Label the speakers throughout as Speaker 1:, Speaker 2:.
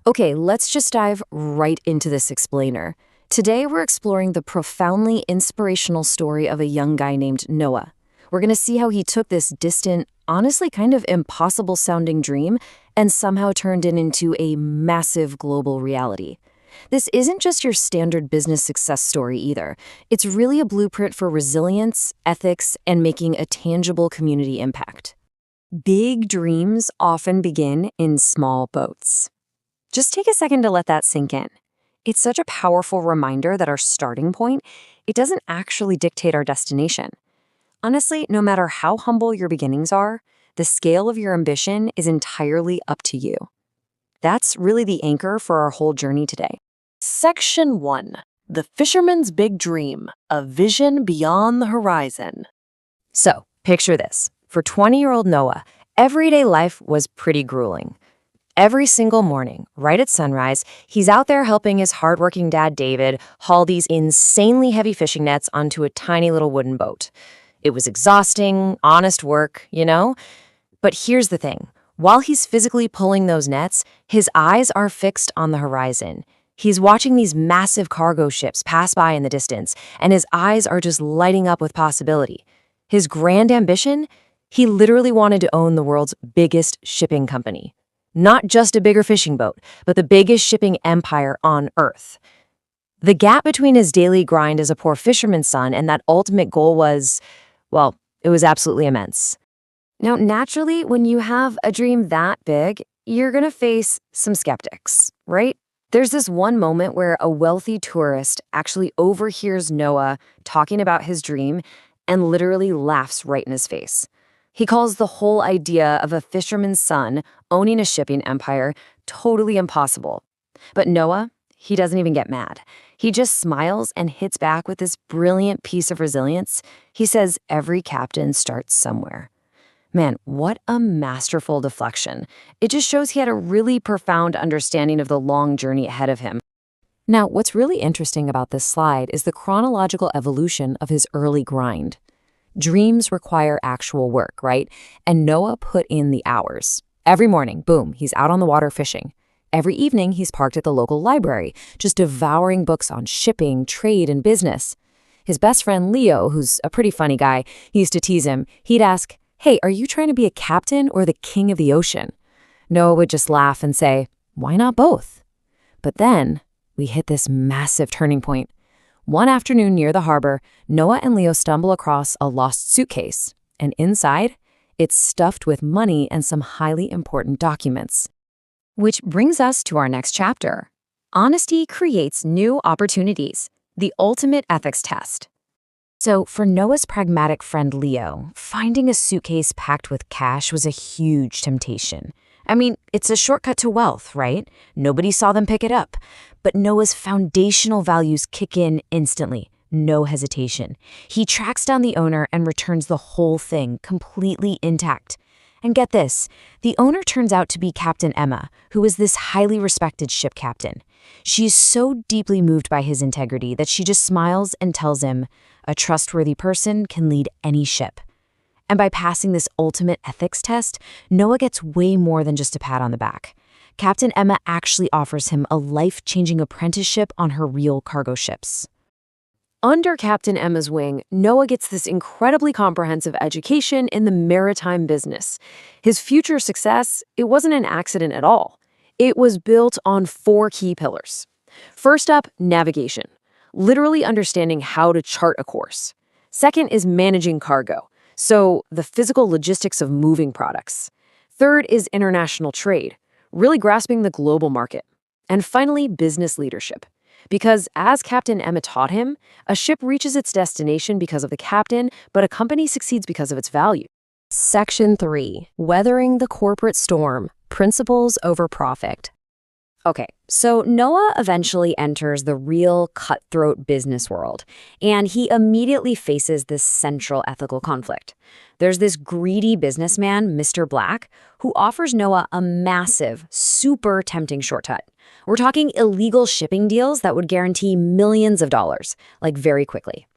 Speaker 1: Okay, let's just dive right into this explainer. Today, we're exploring the profoundly inspirational story of a young guy named Noah. We're going to see how he took this distant, honestly kind of impossible sounding dream and somehow turned it into a massive global reality. This isn't just your standard business success story either. It's really a blueprint for resilience, ethics, and making a tangible community impact. Big dreams often begin in small boats. Just take a second to let that sink in. It's such a powerful reminder that our starting point, it doesn't actually dictate our destination. Honestly, no matter how humble your beginnings are, the scale of your ambition is entirely up to you. That's really the anchor for our whole journey today.
Speaker 2: Section 1. The Fisherman's Big Dream, a Vision Beyond the Horizon.
Speaker 1: So, picture this. For 20-year-old Noah, everyday life was pretty grueling. Every single morning, right at sunrise, he's out there helping his hardworking dad, David, haul these insanely heavy fishing nets onto a tiny little wooden boat. It was exhausting, honest work, you know? But here's the thing. While he's physically pulling those nets, his eyes are fixed on the horizon. He's watching these massive cargo ships pass by in the distance, and his eyes are just lighting up with possibility. His grand ambition? He literally wanted to own the world's biggest shipping company. Not just a bigger fishing boat, but the biggest shipping empire on Earth. The gap between his daily grind as a poor fisherman's son and that ultimate goal was, well, it was absolutely immense. Now, naturally, when you have a dream that big, you're going to face some skeptics, right? There's this one moment where a wealthy tourist actually overhears Noah talking about his dream and literally laughs right in his face. He calls the whole idea of a fisherman's son owning a shipping empire totally impossible. But Noah, he doesn't even get mad. He just smiles and hits back with this brilliant piece of resilience. He says every captain starts somewhere. Man, what a masterful deflection. It just shows he had a really profound understanding of the long journey ahead of him. Now, what's really interesting about this slide is the chronological evolution of his early grind. Dreams require actual work, right? And Noah put in the hours. Every morning, boom, he's out on the water fishing. Every evening, he's parked at the local library, just devouring books on shipping, trade, and business. His best friend, Leo, who's a pretty funny guy, he used to tease him. He'd ask, "Hey, are you trying to be a captain or the king of the ocean?" Noah would just laugh and say, "Why not both?" But then we hit this massive turning point. One afternoon near the harbor, Noah and Leo stumble across a lost suitcase, and inside, it's stuffed with money and some highly important documents. Which brings us to our next chapter. Honesty creates new opportunities, the ultimate ethics test. So for Noah's pragmatic friend Leo, finding a suitcase packed with cash was a huge temptation. I mean, it's a shortcut to wealth, right? Nobody saw them pick it up. But Noah's foundational values kick in instantly, no hesitation. He tracks down the owner and returns the whole thing completely intact. And get this, the owner turns out to be Captain Emma, who is this highly respected ship captain. She is so deeply moved by his integrity that she just smiles and tells him, a trustworthy person can lead any ship. And by passing this ultimate ethics test, Noah gets way more than just a pat on the back. Captain Emma actually offers him a life-changing apprenticeship on her real cargo ships. Under Captain Emma's wing, Noah gets this incredibly comprehensive education in the maritime business. His future success, it wasn't an accident at all. It was built on 4 key pillars. First up, navigation, literally understanding how to chart a course. Second is managing cargo, so the physical logistics of moving products. Third is international trade, really grasping the global market. And finally, business leadership. Because as Captain Emma taught him, a ship reaches its destination because of the captain, but a company succeeds because of its value. Section 3. Weathering the corporate storm. Principles over profit. Okay, so Noah eventually enters the real cutthroat business world, and he immediately faces this central ethical conflict. There's this greedy businessman, Mr. Black, who offers Noah a massive, super tempting shortcut. We're talking illegal shipping deals that would guarantee millions of dollars, like very quickly.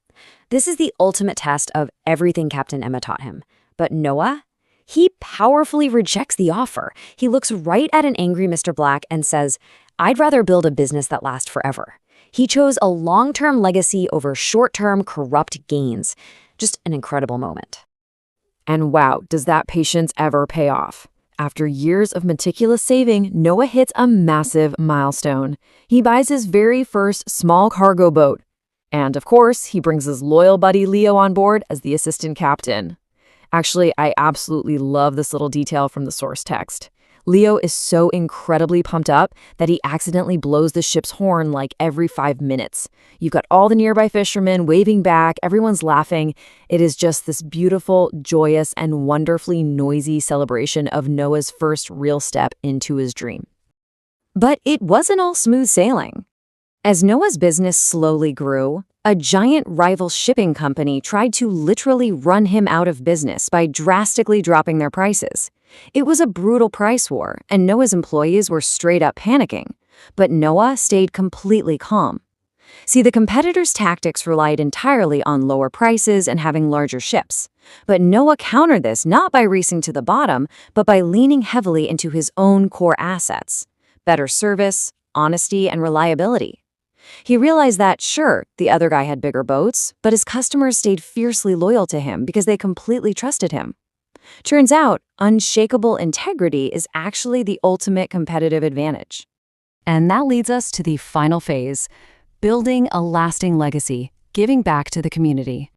Speaker 1: This is the ultimate test of everything Captain Emma taught him. But Noah, He powerfully rejects the offer. He looks right at an angry Mr. Black and says, "I'd rather build a business that lasts forever." He chose a long-term legacy over short-term corrupt gains. Just an incredible moment. And wow, does that patience ever pay off? After years of meticulous saving, Noah hits a massive milestone. He buys his very first small cargo boat. And of course, he brings his loyal buddy Leo on board as the assistant captain. Actually, I absolutely love this little detail from the source text. Leo is so incredibly pumped up that he accidentally blows the ship's horn like every 5 minutes. You've got all the nearby fishermen waving back, everyone's laughing. It is just this beautiful, joyous, and wonderfully noisy celebration of Noah's first real step into his dream. But it wasn't all smooth sailing. As Noah's business slowly grew, a giant rival shipping company tried to literally run him out of business by drastically dropping their prices. It was a brutal price war, and Noah's employees were straight up panicking. But Noah stayed completely calm. See, the competitors' tactics relied entirely on lower prices and having larger ships. But Noah countered this not by racing to the bottom, but by leaning heavily into his own core assets: better service, honesty, and reliability. He realized that, sure, the other guy had bigger boats, but his customers stayed fiercely loyal to him because they completely trusted him. Turns out, unshakable integrity is actually the ultimate competitive advantage. And that leads us to the final phase: building a lasting legacy, giving back to the community.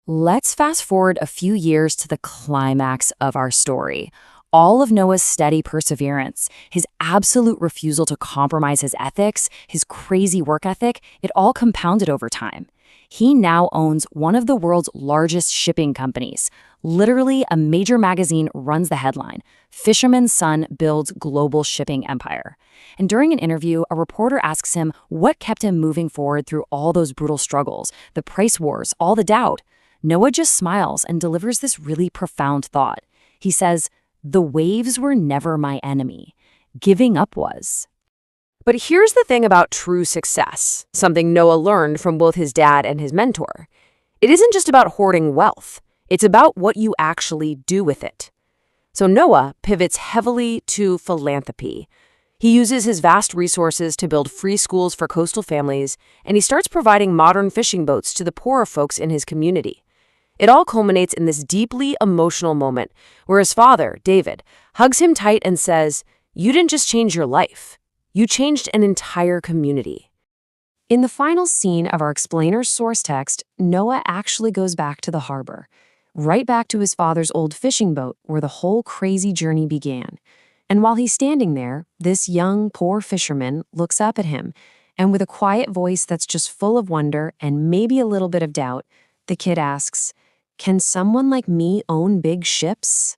Speaker 1: Let's fast forward a few years to the climax of our story. All of Noah's steady perseverance, his absolute refusal to compromise his ethics, his crazy work ethic, it all compounded over time. He now owns one of the world's largest shipping companies. Literally, a major magazine runs the headline: Fisherman's son builds global shipping empire. And during an interview, a reporter asks him what kept him moving forward through all those brutal struggles, the price wars, all the doubt. Noah just smiles and delivers this really profound thought. He says, "The waves were never my enemy. Giving up was." But here's the thing about true success, something Noah learned from both his dad and his mentor. It isn't just about hoarding wealth. It's about what you actually do with it. So Noah pivots heavily to philanthropy. He uses his vast resources to build free schools for coastal families, and he starts providing modern fishing boats to the poorer folks in his community. It all culminates in this deeply emotional moment where his father, David, hugs him tight and says, "You didn't just change your life. You changed an entire community." In the final scene of our explainer's source text, Noah actually goes back to the harbor, right back to his father's old fishing boat where the whole crazy journey began. And while he's standing there, this young, poor fisherman looks up at him, and with a quiet voice that's just full of wonder and maybe a little bit of doubt, the kid asks, "Can someone like me own big ships?"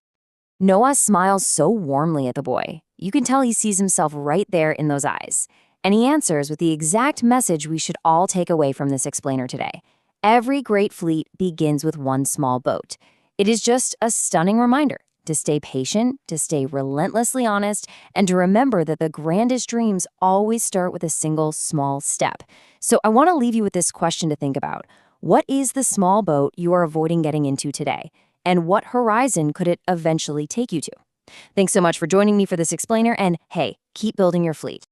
Speaker 1: Noah smiles so warmly at the boy. You can tell he sees himself right there in those eyes. And he answers with the exact message we should all take away from this explainer today. Every great fleet begins with one small boat. It is just a stunning reminder to stay patient, to stay relentlessly honest, and to remember that the grandest dreams always start with a single small step. So I want to leave you with this question to think about. What is the small boat you are avoiding getting into today? And what horizon could it eventually take you to? Thanks so much for joining me for this explainer, and hey, keep building your fleet.